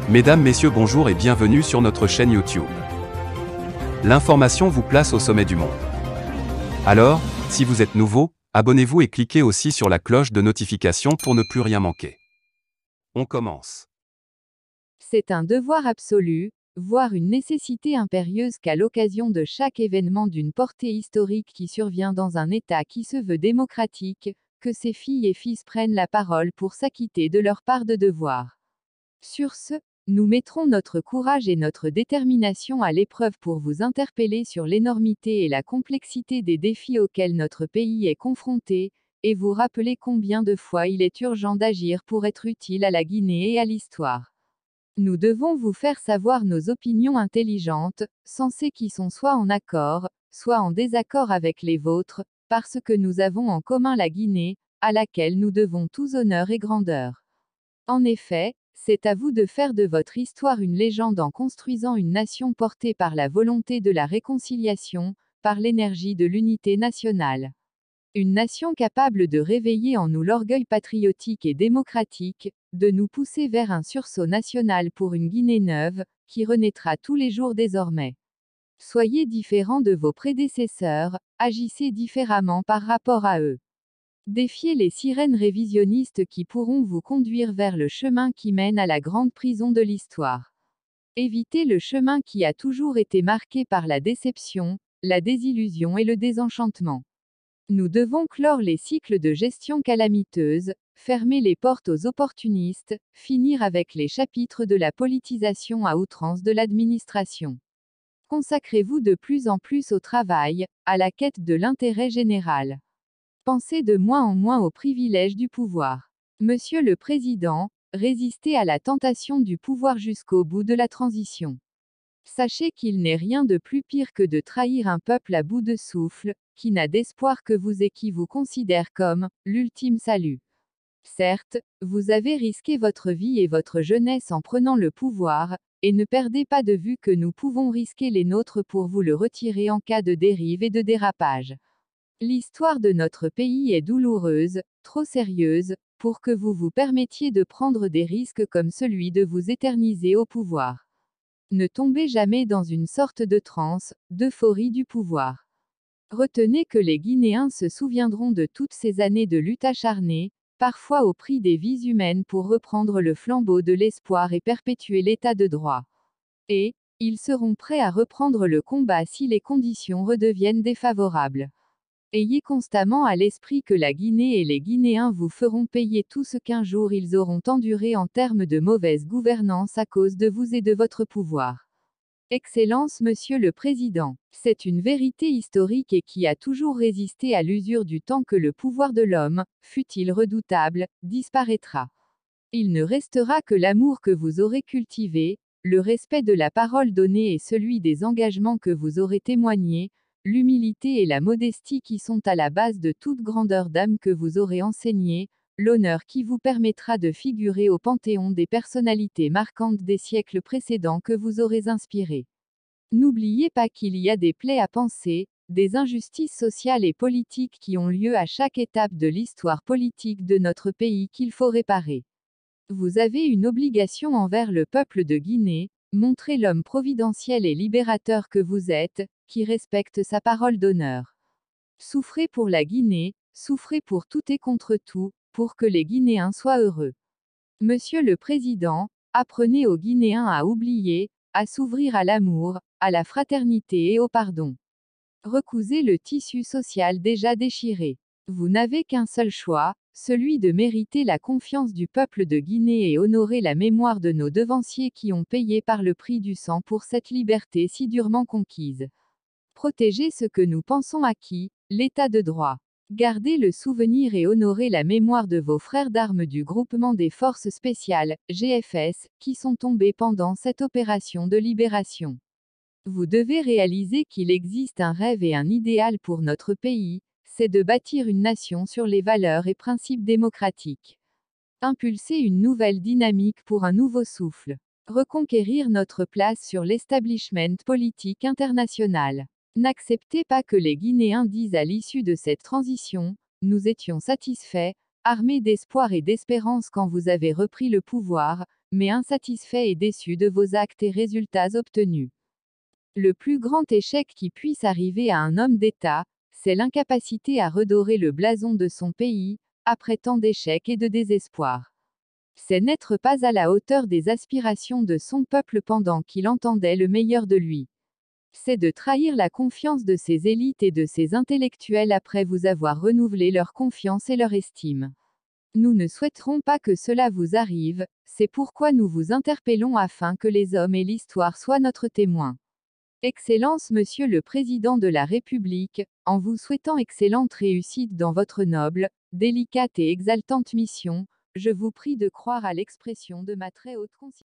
Mesdames, Messieurs, bonjour et bienvenue sur notre chaîne YouTube. L'information vous place au sommet du monde. Alors, si vous êtes nouveau, abonnez-vous et cliquez aussi sur la cloche de notification pour ne plus rien manquer. On commence. C'est un devoir absolu, voire une nécessité impérieuse qu'à l'occasion de chaque événement d'une portée historique qui survient dans un État qui se veut démocratique, que ces filles et fils prennent la parole pour s'acquitter de leur part de devoir. Sur ce, nous mettrons notre courage et notre détermination à l'épreuve pour vous interpeller sur l'énormité et la complexité des défis auxquels notre pays est confronté, et vous rappeler combien de fois il est urgent d'agir pour être utile à la Guinée et à l'histoire. Nous devons vous faire savoir nos opinions intelligentes, sensées qui sont soit en accord, soit en désaccord avec les vôtres, parce que nous avons en commun la Guinée, à laquelle nous devons tous honneur et grandeur. En effet, c'est à vous de faire de votre histoire une légende en construisant une nation portée par la volonté de la réconciliation, par l'énergie de l'unité nationale. Une nation capable de réveiller en nous l'orgueil patriotique et démocratique, de nous pousser vers un sursaut national pour une Guinée neuve, qui renaîtra tous les jours désormais. Soyez différents de vos prédécesseurs, agissez différemment par rapport à eux. Défiez les sirènes révisionnistes qui pourront vous conduire vers le chemin qui mène à la grande prison de l'histoire. Évitez le chemin qui a toujours été marqué par la déception, la désillusion et le désenchantement. Nous devons clore les cycles de gestion calamiteuse, fermer les portes aux opportunistes, finir avec les chapitres de la politisation à outrance de l'administration. Consacrez-vous de plus en plus au travail, à la quête de l'intérêt général. Pensez de moins en moins aux privilèges du pouvoir. Monsieur le Président, résistez à la tentation du pouvoir jusqu'au bout de la transition. Sachez qu'il n'est rien de plus pire que de trahir un peuple à bout de souffle, qui n'a d'espoir que vous et qui vous considère comme l'ultime salut. Certes, vous avez risqué votre vie et votre jeunesse en prenant le pouvoir, et ne perdez pas de vue que nous pouvons risquer les nôtres pour vous le retirer en cas de dérive et de dérapage. L'histoire de notre pays est douloureuse, trop sérieuse, pour que vous vous permettiez de prendre des risques comme celui de vous éterniser au pouvoir. Ne tombez jamais dans une sorte de transe, d'euphorie du pouvoir. Retenez que les Guinéens se souviendront de toutes ces années de lutte acharnée, parfois au prix des vies humaines pour reprendre le flambeau de l'espoir et perpétuer l'état de droit. Et, ils seront prêts à reprendre le combat si les conditions redeviennent défavorables. Ayez constamment à l'esprit que la Guinée et les Guinéens vous feront payer tout ce qu'un jour ils auront enduré en termes de mauvaise gouvernance à cause de vous et de votre pouvoir. Excellence Monsieur le Président, c'est une vérité historique et qui a toujours résisté à l'usure du temps que le pouvoir de l'homme, fût-il redoutable, disparaîtra. Il ne restera que l'amour que vous aurez cultivé, le respect de la parole donnée et celui des engagements que vous aurez témoignés, l'humilité et la modestie qui sont à la base de toute grandeur d'âme que vous aurez enseigné, l'honneur qui vous permettra de figurer au panthéon des personnalités marquantes des siècles précédents que vous aurez inspirés. N'oubliez pas qu'il y a des plaies à penser, des injustices sociales et politiques qui ont lieu à chaque étape de l'histoire politique de notre pays qu'il faut réparer. Vous avez une obligation envers le peuple de Guinée, montrez l'homme providentiel et libérateur que vous êtes, qui respecte sa parole d'honneur. Souffrez pour la Guinée, souffrez pour tout et contre tout, pour que les Guinéens soient heureux. Monsieur le Président, apprenez aux Guinéens à oublier, à s'ouvrir à l'amour, à la fraternité et au pardon. Recousez le tissu social déjà déchiré. Vous n'avez qu'un seul choix, celui de mériter la confiance du peuple de Guinée et honorer la mémoire de nos devanciers qui ont payé par le prix du sang pour cette liberté si durement conquise. Protégez ce que nous pensons acquis, l'état de droit. Gardez le souvenir et honorez la mémoire de vos frères d'armes du groupement des forces spéciales, GFS, qui sont tombés pendant cette opération de libération. Vous devez réaliser qu'il existe un rêve et un idéal pour notre pays, c'est de bâtir une nation sur les valeurs et principes démocratiques. Impulser une nouvelle dynamique pour un nouveau souffle. Reconquérir notre place sur l'establishment politique international. N'acceptez pas que les Guinéens disent à l'issue de cette transition, nous étions satisfaits, armés d'espoir et d'espérance quand vous avez repris le pouvoir, mais insatisfait et déçu de vos actes et résultats obtenus. Le plus grand échec qui puisse arriver à un homme d'État, c'est l'incapacité à redorer le blason de son pays, après tant d'échecs et de désespoir. C'est n'être pas à la hauteur des aspirations de son peuple pendant qu'il entendait le meilleur de lui. C'est de trahir la confiance de ses élites et de ses intellectuels après vous avoir renouvelé leur confiance et leur estime. Nous ne souhaiterons pas que cela vous arrive, c'est pourquoi nous vous interpellons afin que les hommes et l'histoire soient notre témoin. Excellence Monsieur le Président de la République, en vous souhaitant excellente réussite dans votre noble, délicate et exaltante mission, je vous prie de croire à l'expression de ma très haute considération.